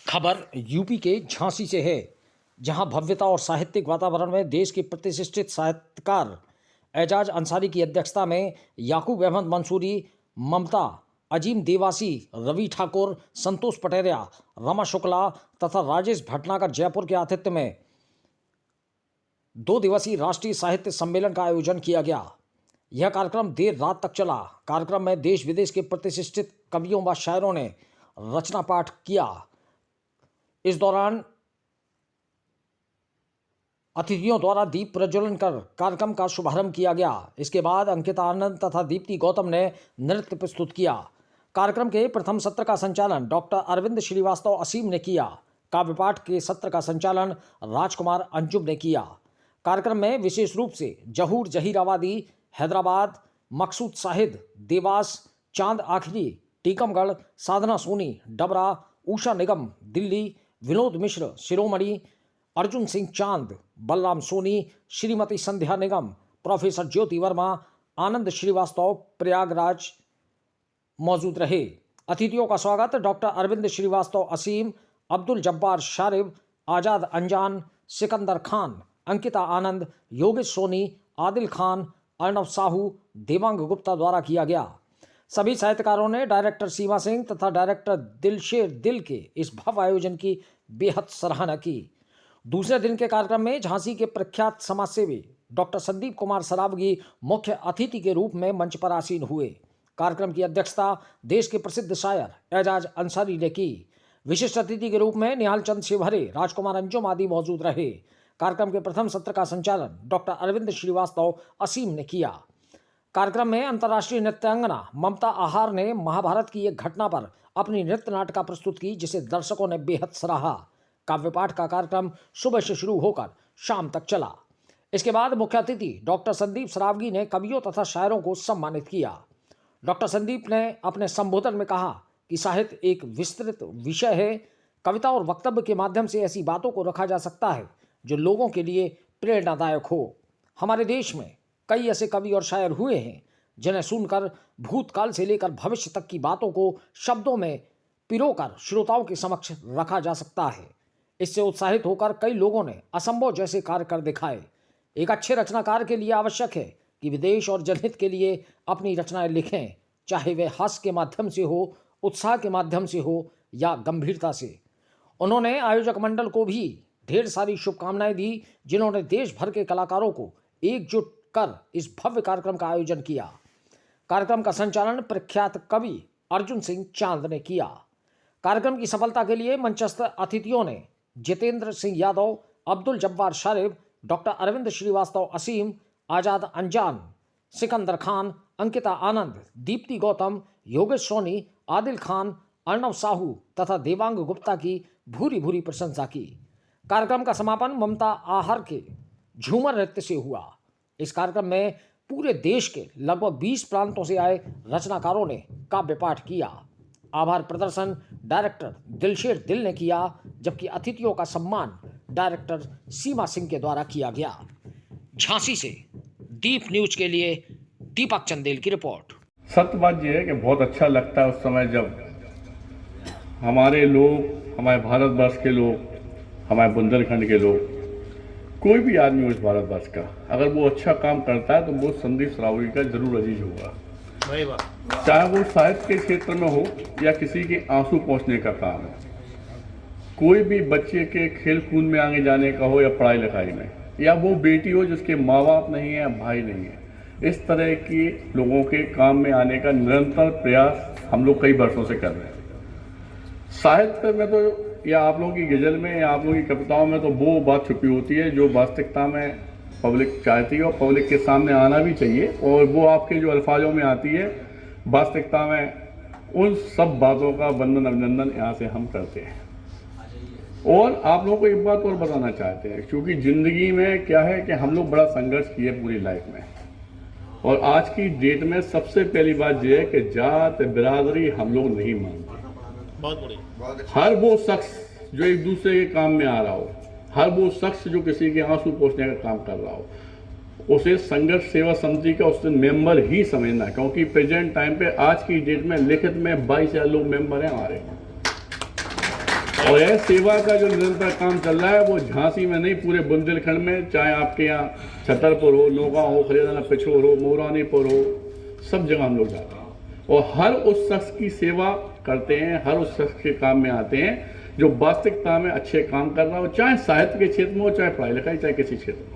खबर यूपी के झांसी से है, जहां भव्यता और साहित्यिक वातावरण में देश के प्रतिष्ठित साहित्यकार एजाज अंसारी की अध्यक्षता में याकूब अहमद मंसूरी, ममता, अजीम देवासी, रवि ठाकुर, संतोष पटेरिया, रमा शुक्ला तथा राजेश भटनागर जयपुर के आतिथ्य में 2 दिवसीय राष्ट्रीय साहित्य सम्मेलन का आयोजन किया गया। यह कार्यक्रम देर रात तक चला। कार्यक्रम में देश विदेश के प्रतिष्ठित कवियों व शायरों ने रचना पाठ किया। इस दौरान अतिथियों द्वारा दीप प्रज्वलन कर कार्यक्रम का शुभारंभ किया गया। इसके बाद अंकिता आनंद तथा दीप्ति गौतम ने नृत्य प्रस्तुत किया। कार्यक्रम के प्रथम सत्र का संचालन डॉक्टर अरविंद श्रीवास्तव असीम ने किया। काव्य पाठ के सत्र का संचालन राजकुमार अंजुम ने किया। कार्यक्रम में विशेष रूप से जहूर जहीराबादी, हैदराबाद, मकसूद साहिद, देवास, चांद आखिरी, टीकमगढ़, साधना सोनी, डबरा, उषा निगम, दिल्ली, विनोद मिश्र, शिरोमणि, अर्जुन सिंह चांद, बलराम सोनी, श्रीमती संध्या निगम, प्रोफेसर ज्योति वर्मा, आनंद श्रीवास्तव, प्रयागराज मौजूद रहे। अतिथियों का स्वागत डॉक्टर अरविंद श्रीवास्तव असीम, अब्दुल जब्बार शारिब, आजाद अंजान, सिकंदर खान, अंकिता आनंद, योगेश सोनी, आदिल खान, अर्णव साहू, देवांग गुप्ता द्वारा किया गया। सभी साहित्यकारों ने डायरेक्टर सीमा सिंह तथा डायरेक्टर दिलशेर दिल के इस भव्य आयोजन की बेहद सराहना की। दूसरे दिन के कार्यक्रम में झांसी के प्रख्यात समाजसेवी डॉक्टर संदीप कुमार सरावगी मुख्य अतिथि के रूप में मंच पर आसीन हुए। कार्यक्रम की अध्यक्षता देश के प्रसिद्ध शायर एजाज अंसारी ने की। विशिष्ट अतिथि के रूप में निहाल चंद शिवहरे, राजकुमार अंजुम आदि मौजूद रहे। कार्यक्रम के प्रथम सत्र का संचालन डॉक्टर अरविंद श्रीवास्तव असीम ने किया। कार्यक्रम में अंतर्राष्ट्रीय नृत्यांगना ममता आहार ने महाभारत की एक घटना पर अपनी नृत्य नाटिका प्रस्तुत की, जिसे दर्शकों ने बेहद सराहा। काव्य पाठ का कार्यक्रम सुबह से शुरू होकर शाम तक चला। इसके बाद मुख्य अतिथि डॉक्टर संदीप सरावगी ने कवियों तथा शायरों को सम्मानित किया। डॉक्टर संदीप ने अपने संबोधन में कहा कि साहित्य एक विस्तृत विषय है। कविता और वक्तव्य के माध्यम से ऐसी बातों को रखा जा सकता है जो लोगों के लिए प्रेरणादायक हो। हमारे देश में कई ऐसे कवि और शायर हुए हैं जिन्हें सुनकर भूतकाल से लेकर भविष्य तक की बातों को शब्दों में पिरोकर श्रोताओं के समक्ष रखा जा सकता है। इससे उत्साहित होकर कई लोगों ने असंभव जैसे कार्य कर दिखाए। एक अच्छे रचनाकार के लिए आवश्यक है कि विदेश और जनहित के लिए अपनी रचनाएं लिखें, चाहे वे हास्य के माध्यम से हो, उत्साह के माध्यम से हो या गंभीरता से। उन्होंने आयोजक मंडल को भी ढेर सारी शुभकामनाएं दी, जिन्होंने देश भर के कलाकारों को एकजुट कर इस भव्य कार्यक्रम का आयोजन किया। कार्यक्रम का संचालन प्रख्यात कवि अर्जुन सिंह चांद ने किया। कार्यक्रम की सफलता के लिए मंचस्थ अतिथियों ने जितेंद्र सिंह यादव, अब्दुल जब्बार शारिब, डॉक्टर अरविंद श्रीवास्तव असीम, आजाद अंजान, सिकंदर खान, अंकिता आनंद, दीप्ति गौतम, योगेश सोनी, आदिल खान, अर्णव साहू तथा देवांग गुप्ता की भूरी भूरी प्रशंसा की। कार्यक्रम का समापन ममता आहार के झूमर नृत्य से हुआ। इस कार्यक्रम में पूरे देश के लगभग 20 प्रांतों से आए रचनाकारों ने काव्य पाठ किया। आभार प्रदर्शन डायरेक्टर दिलशेर दिल ने किया, जबकि अतिथियों का सम्मान डायरेक्टर सीमा सिंह के द्वारा किया गया। झांसी से दीप न्यूज के लिए दीपक चंदेल की रिपोर्ट। सत्य बात यह है कि बहुत अच्छा लगता है उस समय जब हमारे लोग, हमारे भारतवर्ष के लोग, हमारे बुंदेलखंड के लोग, कोई भी आदमी उस भारतवर्ष का अगर वो अच्छा काम करता है तो वो संदीप सरावगी का जरूर अजीज होगा। चाहे वो साहित्य के क्षेत्र में हो या किसी के आंसू पहुंचने का काम है, कोई भी बच्चे के खेल कूद में आगे जाने का हो या पढ़ाई लिखाई में, या वो बेटी हो जिसके माँ बाप नहीं है या भाई नहीं है, इस तरह के लोगों के काम में आने का निरंतर प्रयास हम लोग कई वर्षों से कर रहे हैं। साहित्य में तो या आप लोगों की गज़ल में या आप लोगों की कविताओं में तो वो बात छुपी होती है जो वास्तविकता में पब्लिक चाहती है और पब्लिक के सामने आना भी चाहिए, और वो आपके जो अल्फाजों में आती है वास्तविकता में उन सब बातों का वंदन अभिनंदन यहाँ से हम करते हैं। और आप लोगों को एक बात और बताना चाहते हैं, क्योंकि ज़िंदगी में क्या है कि हम लोग बड़ा संघर्ष किए पूरी लाइफ में, और आज की डेट में सबसे पहली बात यह है कि जात बिरादरी हम लोग नहीं मानते। हर वो शख्स जो एक दूसरे के काम में आ रहा हो, हर वो शख्स जो किसी के आंसू पोंछने का काम कर रहा हो, उसे संघर्ष सेवा समिति का उससे मेंबर ही समझना, क्योंकि प्रेजेंट टाइम पे आज की डेट में लिखित में 22,000 लोग मेंबर हैं हमारे। और यह सेवा का जो निरंतर काम चल रहा है वो झांसी में नहीं, पूरे बुंदेलखंड में, चाहे आपके यहाँ छतरपुर हो, नौगांव हो, खरीदाना पिछोर हो, मोरानीपुर हो, सब जगह हम लोग जाते हैं और हर उस शख्स की सेवा करते हैं, हर उस शख्स के काम में आते हैं जो वास्तविकता में अच्छे काम कर रहा हो, चाहे साहित्य के क्षेत्र में हो, चाहे पढ़ाई लिखाई, चाहे किसी क्षेत्र में हो।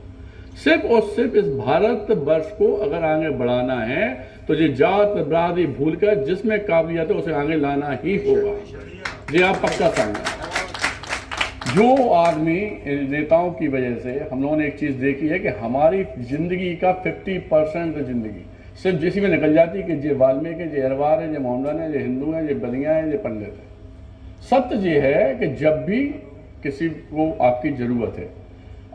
सिर्फ और सिर्फ इस भारत वर्ष को अगर आगे बढ़ाना है तो ये जात बरादरी भूलकर जिसमें काबिलियत है उसे आगे लाना ही होगा। ये आप पक्का समझें। जो आदमी नेताओं की वजह से हम लोगों ने एक चीज देखी है कि हमारी जिंदगी का 50% जिंदगी सिर्फ जिसी में निकल जाती है कि ये वाल्मीकि, ये अरवार है, ये मोहम्मदन है, ये हिंदू है, ये बनिया है, ये पंडित है। सत्य ये है कि जब भी किसी को आपकी जरूरत है,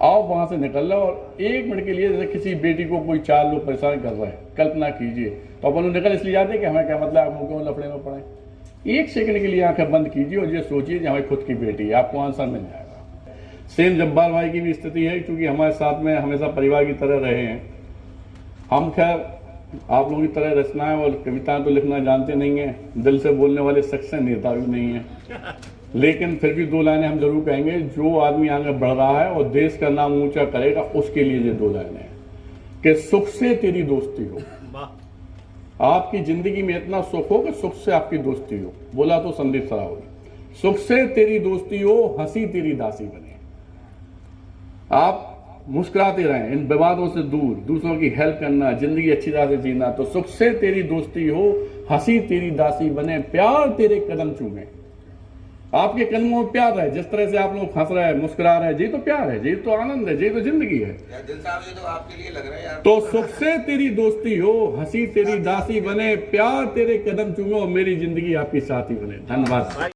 आओ वहां से निकल लो और एक मिनट के लिए जैसे किसी बेटी को कोई 4 लोग परेशान कर रहे हैं, कल्पना कीजिए, तो अपन निकल इसलिए जाते हैं कि हमें क्या मतलब आप क्यों लफड़े में पड़े। एक सेकंड के लिए आंखें बंद कीजिए और ये सोचिए कि हमारी खुद की बेटी है, आपको आंसर मिल जाएगा। सेम जब्बार भाई की भी स्थिति है, क्योंकि हमारे साथ में हमेशा परिवार की तरह रहे हैं। हम खैर आप लोगों की तरह रचनाएं और कविताएं तो लिखना जानते नहीं हैं, दिल से बोलने वाले शख्स नेता भी नहीं है, लेकिन फिर भी 2 लाइनें हम जरूर कहेंगे। जो आदमी आगे बढ़ रहा है और देश का नाम ऊंचा करेगा उसके लिए ये 2 लाइनें हैं कि सुख से तेरी दोस्ती हो। आपकी जिंदगी में इतना सुख हो कि सुख से आपकी दोस्ती हो, बोला तो संदीप सरावगी। सुख से तेरी दोस्ती हो, हंसी तेरी दासी बने। आप मुस्कुराते रहें, इन विवादों से दूर, दूसरों की हेल्प करना, जिंदगी अच्छी तरह से जीना। तो सुख से तेरी दोस्ती हो, हंसी तेरी दासी बने, प्यार तेरे कदम चूमे। आपके कदमों में प्यार है, जिस तरह से आप लोग हंस रहे हैं, मुस्कुरा रहे हैं, यही तो प्यार है, यही तो आनंद है, यही तो जिंदगी है। दिल साहब ये तो आपके लिए लग रहा है यार। तो सुख से तेरी दोस्ती हो, हंसी तेरी दासी बने, प्यार तेरे कदम चूमे और मेरी जिंदगी आपकी साथी बने। धन्यवाद।